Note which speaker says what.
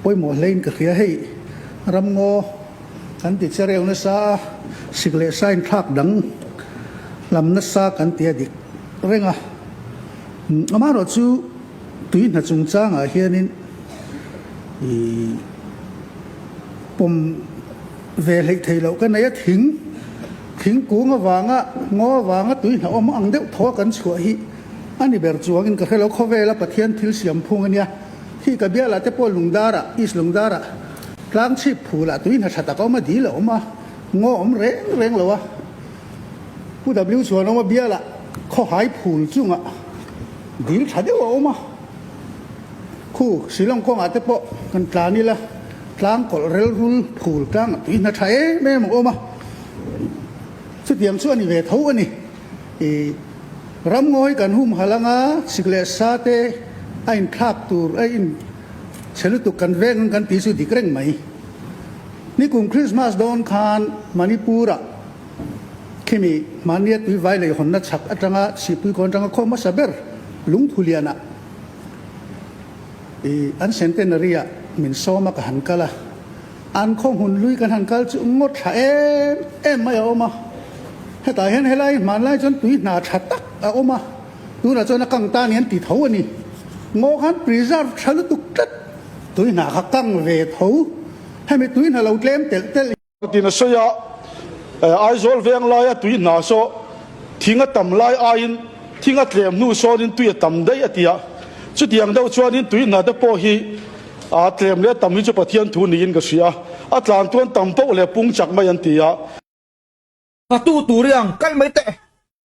Speaker 1: poi mo lein ka khia hei ram ngo kan ti chereu na sa sigle sain thak dang lam na sa kan ti dik renga amaro chu tui na chung chang a hianin pom về lịch thầy lâu cái này thính cú ngó vàng túi nó ông ăn đeo thua cắn chuột hi anh đi bèn chuột cái lâu khó về là bát thiên thiếu xiêm phung anh nha khi cái bia là cái bộ lùng đá is lùng đá lang chip phù là túi nó chặt tao mà đi lâu mà ngó ông reng lâu àผู้ดับลิ้วชัวน้องมาเบี้ยละข้อหายผูจุ่งอ่ะดีชัดเดียวออกมาคู่สีลงกองอาจจะปะกันตานี่ละกลางกอลเรลรุลผูกลางตีน่าใช้แม่หมอมาสุดเดียมส่วนนี้เวทเอาอันนี้รำงอยกันหุ่มหลังอ่ะสิกเลสซาเตไอ้อินคาบตูไอ้อินเชลุตุกันเวงกันตีสุดที่เกรงไหมนี่กลุ่มคริสต์มาสโดนคานมณิปูระที่มีมันเนี่ยตุยไว้เลยคนนัดฉักอัตรังอ่ะสิปุยคนจังอ่ะข้อมาสับเบอร์ลุงทุเรียนะอันเซนเตนารีอ่ะมินโซมากับฮันกัลอันของหุ่นลุยกันฮันกัลจุงดเอ็มไม่เอามาให้ตายเห็นให้ไล่มันไล่จนตุยหนาชัดตักเอามาตุยหนาจนนักกังตาเนี่ยติดเท้าอันนี้งอขันปริซาร์ชัลตุกจัดตุยหนาขักกังเวทเท้าให้ไม่ตุยหนาเราเล่มเตล
Speaker 2: ตินสยาไอโซลเวียงไล่ตุยหนาโซทิ้งต่ำไล่ไอน์ทิ้งเตลมนู่โซนินตุยต่ำได้ตีอ่ะจุดยังเดาชวนนินตุยหนาเดปอฮีเตรียมเลี้ยต่ำมิจุปะเทียนทุนยินก็เสียหลังตัวต่ำโป๊ะเลยปุ่งจักมายันตีอ่ะ
Speaker 3: ตู้เรื่องกันไม่เตะ